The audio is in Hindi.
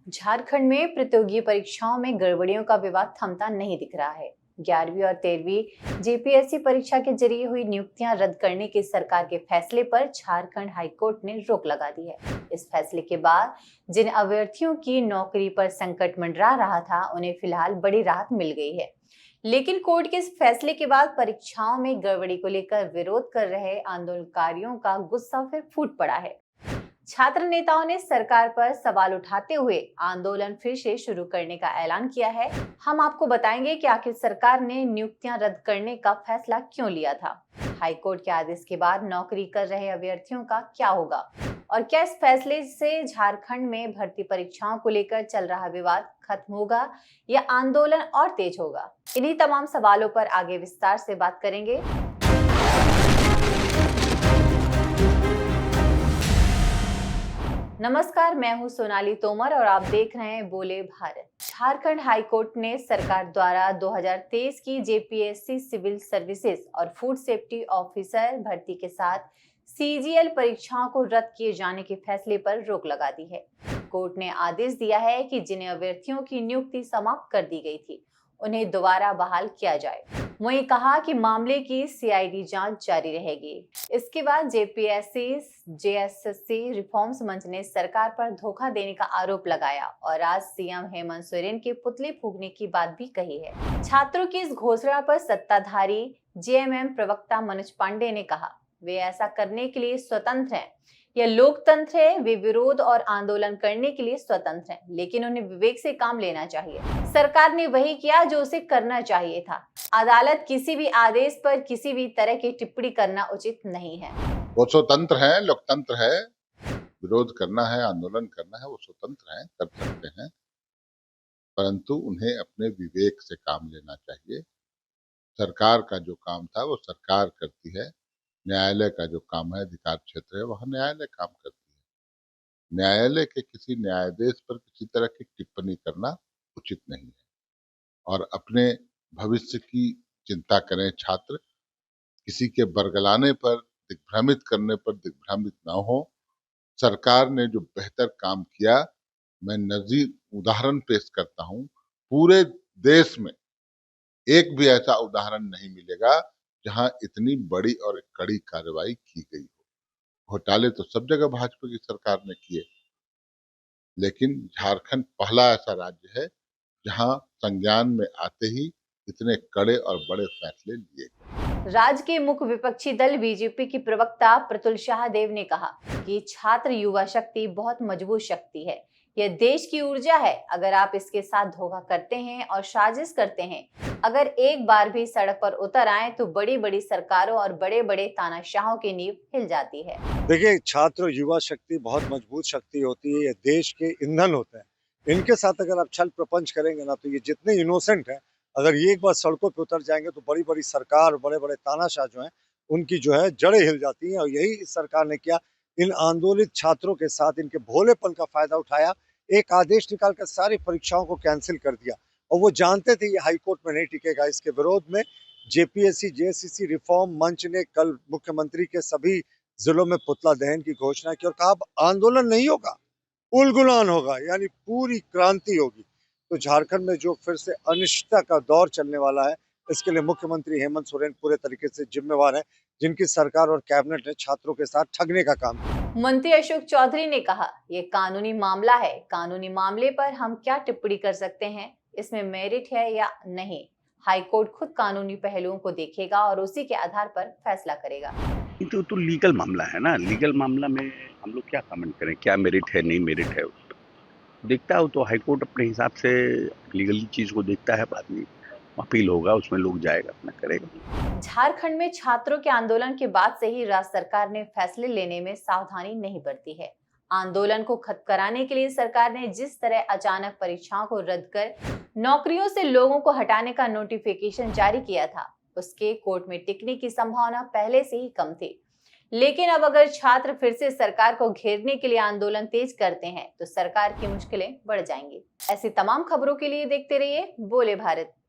झारखंड में प्रतियोगी परीक्षाओं में गड़बड़ियों का विवाद थमता नहीं दिख रहा है। 11वीं और 13वीं जेपीएससी परीक्षा के जरिए हुई नियुक्तियां रद्द करने के सरकार के फैसले पर झारखंड हाईकोर्ट ने रोक लगा दी है। इस फैसले के बाद जिन अभ्यर्थियों की नौकरी पर संकट मंडरा रहा था, उन्हें फिलहाल बड़ी राहत मिल गई है। लेकिन कोर्ट के इस फैसले के बाद परीक्षाओं में गड़बड़ी को लेकर विरोध कर रहे आंदोलनकारियों का गुस्सा फिर फूट पड़ा है। छात्र नेताओं ने सरकार पर सवाल उठाते हुए आंदोलन फिर से शुरू करने का ऐलान किया है। हम आपको बताएंगे कि आखिर सरकार ने नियुक्तियां रद्द करने का फैसला क्यों लिया था, हाईकोर्ट के आदेश के बाद नौकरी कर रहे अभ्यर्थियों का क्या होगा और क्या इस फैसले से झारखंड में भर्ती परीक्षाओं को लेकर चल रहा विवाद खत्म होगा या आंदोलन और तेज होगा। इन्हीं तमाम सवालों पर आगे विस्तार से बात करेंगे। नमस्कार, मैं हूं सोनाली तोमर और आप देख रहे हैं बोले भारत। झारखंड हाईकोर्ट ने सरकार द्वारा 2023 की जेपीएससी सिविल सर्विसेज और फूड सेफ्टी ऑफिसर भर्ती के साथ सीजीएल परीक्षाओं को रद्द किए जाने के फैसले पर रोक लगा दी है। कोर्ट ने आदेश दिया है कि जिन अभ्यर्थियों की नियुक्ति समाप्त कर दी गई थी, उन्हें दोबारा बहाल किया जाए। वहीं कहा कि मामले की सीआईडी जांच जारी रहेगी। इसके बाद जेपीएससी जेएसएससी रिफॉर्म्स मंच ने सरकार पर धोखा देने का आरोप लगाया और आज सीएम हेमंत सोरेन के पुतले फूंकने की बात भी कही है। छात्रों की इस घोषणा पर सत्ताधारी जेएमएम प्रवक्ता मनोज पांडे ने कहा, वे ऐसा करने के लिए स्वतंत्र हैं। यह लोकतंत्र है, वे विरोध और आंदोलन करने के लिए स्वतंत्र हैं, लेकिन उन्हें विवेक से काम लेना चाहिए। सरकार ने वही किया जो उसे करना चाहिए था। अदालत किसी भी आदेश पर किसी भी तरह की टिप्पणी करना उचित नहीं है। वो स्वतंत्र है, लोकतंत्र है, विरोध करना है, आंदोलन करना है, वो स्वतंत्र है, कर सकते हैं, परंतु उन्हें अपने विवेक से काम लेना चाहिए। सरकार का जो काम था वो सरकार करती है, न्यायालय का जो काम है, अधिकार क्षेत्र है, वह न्यायालय काम करती है। न्यायालय के किसी न्यायाधीश पर किसी तरह की टिप्पणी करना उचित नहीं है और अपने भविष्य की चिंता करें छात्र, किसी के बरगलाने पर, दिग्भ्रमित करने पर दिग्भ्रमित ना हो। सरकार ने जो बेहतर काम किया, मैं नज़ीर उदाहरण पेश करता हूँ। पूरे देश में एक भी ऐसा उदाहरण नहीं मिलेगा जहां इतनी बड़ी और कड़ी कार्रवाई की गई हो। घोटाले तो सब जगह भाजपा की सरकार ने किए, लेकिन झारखंड पहला ऐसा राज्य है जहां संज्ञान में आते ही इतने कड़े और बड़े फैसले लिए गए। राज्य के मुख्य विपक्षी दल बीजेपी की प्रवक्ता प्रतुल शाहदेव ने कहा कि छात्र युवा शक्ति बहुत मजबूत शक्ति है। यह देश की ऊर्जा है। अगर आप इसके साथ धोखा करते हैं और साजिश करते हैं, अगर एक बार भी सड़क पर उतर आए तो बड़ी बड़ी सरकारों और बड़े बड़े तानाशाहों की नींव हिल जाती है। देखिए, छात्र युवा शक्ति बहुत मजबूत शक्ति होती है। ये देश के ईंधन होते हैं। इनके साथ अगर आप छल प्रपंच करेंगे ना, तो ये जितने इनोसेंट हैं, अगर ये एक बार सड़कों पे उतर जाएंगे तो बड़ी बड़ी सरकार, बड़े बड़े तानाशाह जो हैं, उनकी जो है जड़ें हिल जाती हैं। और यही इस सरकार ने किया। इन आंदोलित छात्रों के साथ इनके भोलेपन का फायदा उठाया, एक आदेश निकाल कर सारी परीक्षाओं को कैंसिल कर दिया। और वो जानते थे ये हाईकोर्ट में नहीं टिकेगा। इसके विरोध में जेपीएससी जेएसएससी रिफॉर्म मंच ने कल मुख्यमंत्री के सभी जिलों में पुतला दहन की घोषणा की और कहा अब आंदोलन नहीं होगा, उलगुलान होगा, यानी पूरी क्रांति होगी। तो झारखंड में जो फिर से अनिश्चितता का दौर चलने वाला है, इसके लिए मुख्यमंत्री हेमंत सोरेन पूरे तरीके से जिम्मेवार है, जिनकी सरकार और कैबिनेट ने छात्रों के साथ ठगने का काम किया। मंत्री अशोक चौधरी ने कहा, यह कानूनी मामला है। कानूनी मामले पर हम क्या टिप्पणी कर सकते हैं, इसमें मेरिट है या नहीं, हाईकोर्ट खुद कानूनी पहलुओं को देखेगा और उसी के आधार पर फैसला करेगा। तो लीगल मामला है ना। लीगल मामला में हम लोग क्या कमेंट करें, क्या मेरिट है नहीं मेरिट है, उस पर देखता हो तो हाईकोर्ट अपने हिसाब से लीगल चीज को देखता है। बाद में अपील होगा, उसमें लोग जाएगा, अपना करेगा। झारखंड में छात्रों के आंदोलन के बाद से ही राज्य सरकार ने फैसले लेने में सावधानी नहीं बरती है। आंदोलन को खत्म कराने के लिए सरकार ने जिस तरह अचानक परीक्षाओं को रद्द कर नौकरियों से लोगों को हटाने का नोटिफिकेशन जारी किया था, उसके कोर्ट में टिकने की संभावना पहले से ही कम थी। लेकिन अब अगर छात्र फिर से सरकार को घेरने के लिए आंदोलन तेज करते हैं तो सरकार की मुश्किलें बढ़ जाएंगी। ऐसी तमाम खबरों के लिए देखते रहिए बोले भारत।